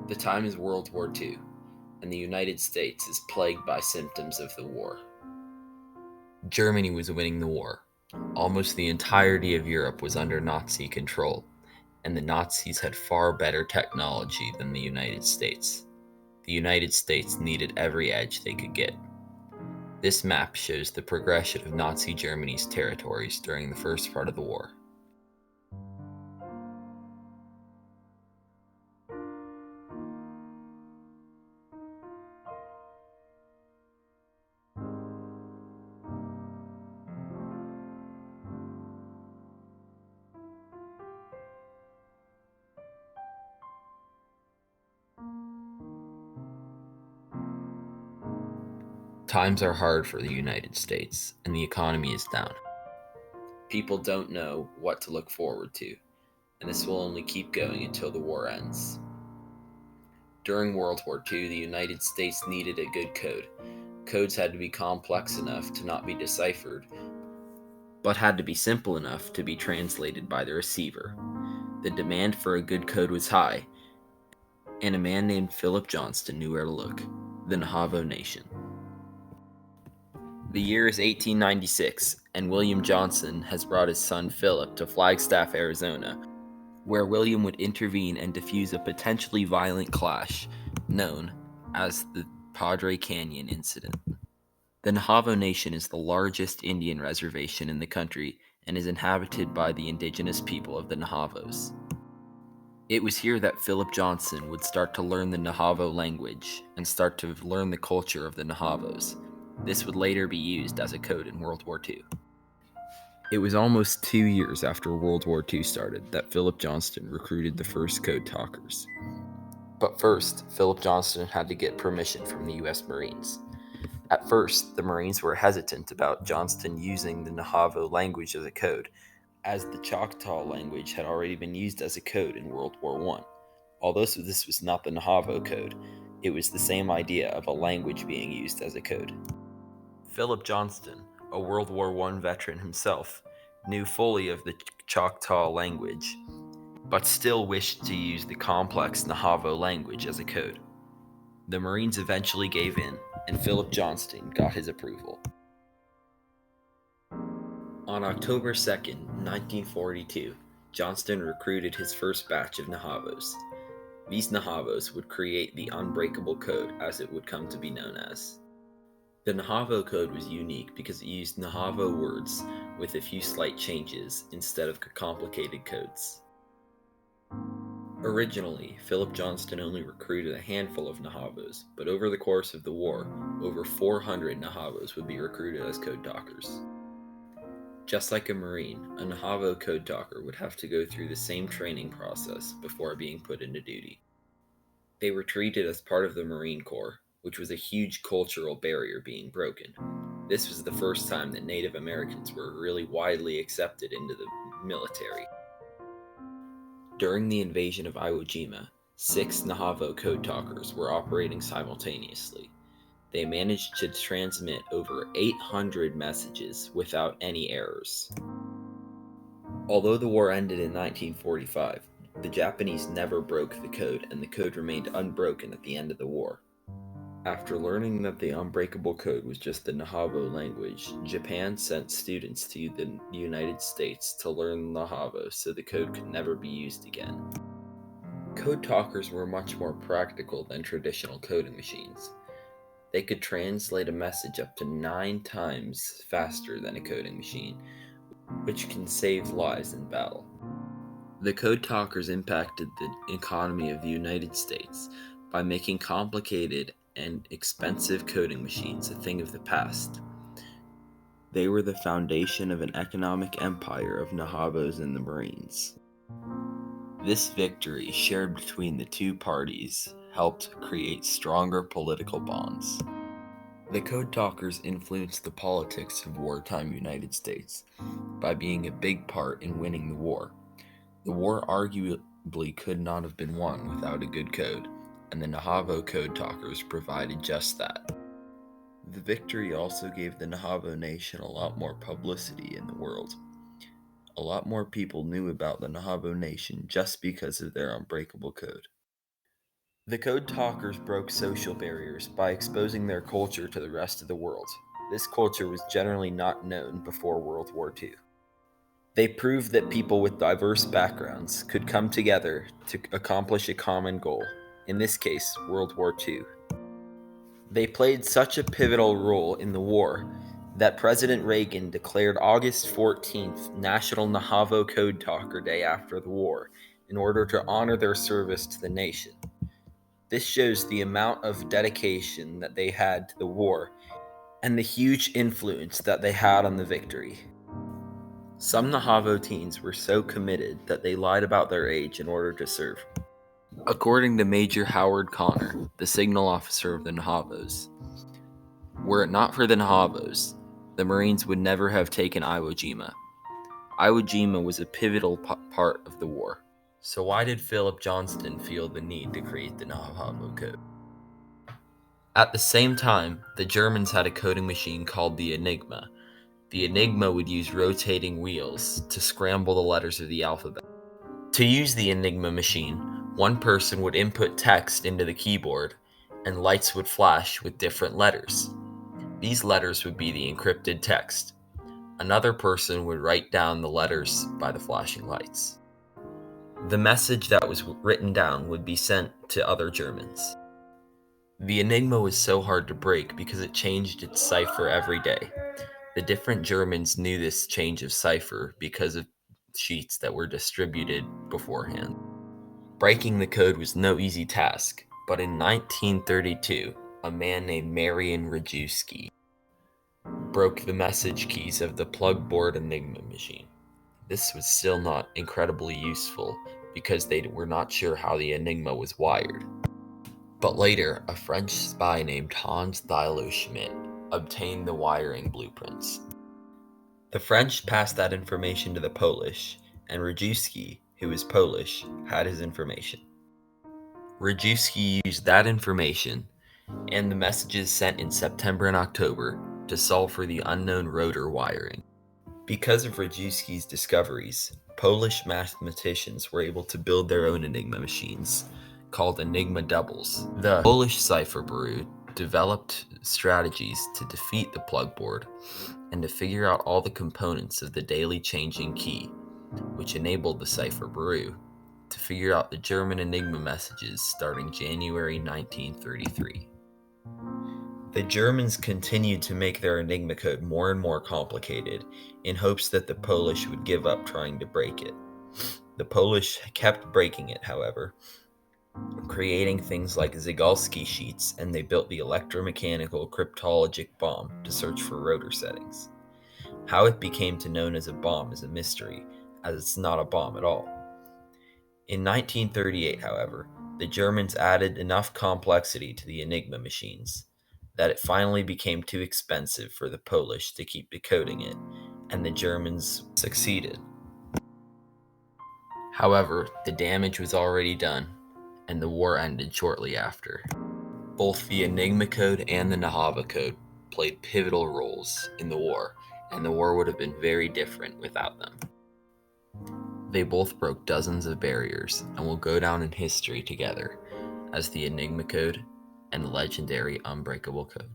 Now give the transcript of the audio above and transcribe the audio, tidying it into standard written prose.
The time is World War II, and the United States is plagued by symptoms of the war. Germany was winning the war. Almost the entirety of Europe was under Nazi control, and the Nazis had far better technology than the United States. The United States needed every edge they could get. This map shows the progression of Nazi Germany's territories during the first part of the war. Times are hard for the United States, and the economy is down. People don't know what to look forward to, and this will only keep going until the war ends. During World War II, the United States needed a good code. Codes had to be complex enough to not be deciphered, but had to be simple enough to be translated by the receiver. The demand for a good code was high, and a man named Philip Johnston knew where to look: the Navajo Nation. The year is 1896, and William Johnson has brought his son Philip to Flagstaff, Arizona, where William would intervene and defuse a potentially violent clash known as the Padre Canyon Incident. The Navajo Nation is the largest Indian reservation in the country and is inhabited by the indigenous people of the Navajos. It was here that Philip Johnson would start to learn the Navajo language and start to learn the culture of the Navajos. This would later be used as a code in World War II. It was almost 2 years after World War II started that Philip Johnston recruited the first code talkers. But first, Philip Johnston had to get permission from the U.S. Marines. At first, the Marines were hesitant about Johnston using the Navajo language as a code, as the Choctaw language had already been used as a code in World War I. Although this was not the Navajo code, it was the same idea of a language being used as a code. Philip Johnston, a World War I veteran himself, knew fully of the Choctaw language, but still wished to use the complex Navajo language as a code. The Marines eventually gave in, and Philip Johnston got his approval. On October 2nd, 1942, Johnston recruited his first batch of Navajos. These Navajos would create the Unbreakable Code, as it would come to be known as. The Navajo code was unique because it used Navajo words with a few slight changes instead of complicated codes. Originally, Philip Johnston only recruited a handful of Navajos, but over the course of the war, over 400 Navajos would be recruited as code talkers. Just like a Marine, a Navajo code talker would have to go through the same training process before being put into duty. They were treated as part of the Marine Corps, which was a huge cultural barrier being broken. This was the first time that Native Americans were really widely accepted into the military. During the invasion of Iwo Jima, 6 Navajo code talkers were operating simultaneously. They managed to transmit over 800 messages without any errors. Although the war ended in 1945, the Japanese never broke the code, and the code remained unbroken at the end of the war. After learning that the Unbreakable Code was just the Navajo language, Japan sent students to the United States to learn Navajo so the code could never be used again. Code talkers were much more practical than traditional coding machines. They could translate a message up to 9 times faster than a coding machine, which can save lives in battle. The code talkers impacted the economy of the United States by making complicated and expensive coding machines a thing of the past. They were the foundation of an economic empire of Navajos and the Marines. This victory, shared between the two parties, helped create stronger political bonds. The code talkers influenced the politics of wartime United States by being a big part in winning the war. The war arguably could not have been won without a good code, and the Navajo code talkers provided just that. The victory also gave the Navajo Nation a lot more publicity in the world. A lot more people knew about the Navajo Nation just because of their unbreakable code. The code talkers broke social barriers by exposing their culture to the rest of the world. This culture was generally not known before World War II. They proved that people with diverse backgrounds could come together to accomplish a common goal, in this case, World War II. They played such a pivotal role in the war that President Reagan declared August 14th National Navajo Code Talker Day after the war in order to honor their service to the nation. This shows the amount of dedication that they had to the war and the huge influence that they had on the victory. Some Navajo teens were so committed that they lied about their age in order to serve. According to Major Howard Connor, the signal officer of the Navajos, were it not for the Navajos, the Marines would never have taken Iwo Jima. Iwo Jima was a pivotal part of the war. So why did Philip Johnston feel the need to create the Navajo Code? At the same time, the Germans had a coding machine called the Enigma. The Enigma would use rotating wheels to scramble the letters of the alphabet. To use the Enigma machine, one person would input text into the keyboard, and lights would flash with different letters. These letters would be the encrypted text. Another person would write down the letters by the flashing lights. The message that was written down would be sent to other Germans. The Enigma was so hard to break because it changed its cipher every day. The different Germans knew this change of cipher because of sheets that were distributed beforehand. Breaking the code was no easy task, but in 1932, a man named Marian Rejewski broke the message keys of the plug-board Enigma machine. This was still not incredibly useful because they were not sure how the Enigma was wired. But later, a French spy named Hans Thilo Schmidt obtained the wiring blueprints. The French passed that information to the Polish, and Rejewski, who was Polish, had his information. Rejewski used that information and the messages sent in September and October to solve for the unknown rotor wiring. Because of Rejewski's discoveries, Polish mathematicians were able to build their own Enigma machines, called Enigma doubles. The Polish cipher bureau developed strategies to defeat the plugboard and to figure out all the components of the daily changing key, which enabled the cipher bureau to figure out the German Enigma messages starting January 1933. The Germans continued to make their Enigma code more and more complicated in hopes that the Polish would give up trying to break it. The Polish kept breaking it, however, creating things like Zygalski sheets, and they built the electromechanical cryptologic bomb to search for rotor settings. How it became known as a bomb is a mystery, as it's not a bomb at all. In 1938, however, the Germans added enough complexity to the Enigma machines that it finally became too expensive for the Polish to keep decoding it, and the Germans succeeded. However, the damage was already done, and the war ended shortly after. Both the Enigma code and the Navajo code played pivotal roles in the war, and the war would have been very different without them. They both broke dozens of barriers and will go down in history together as the Enigma code and the legendary Unbreakable Code.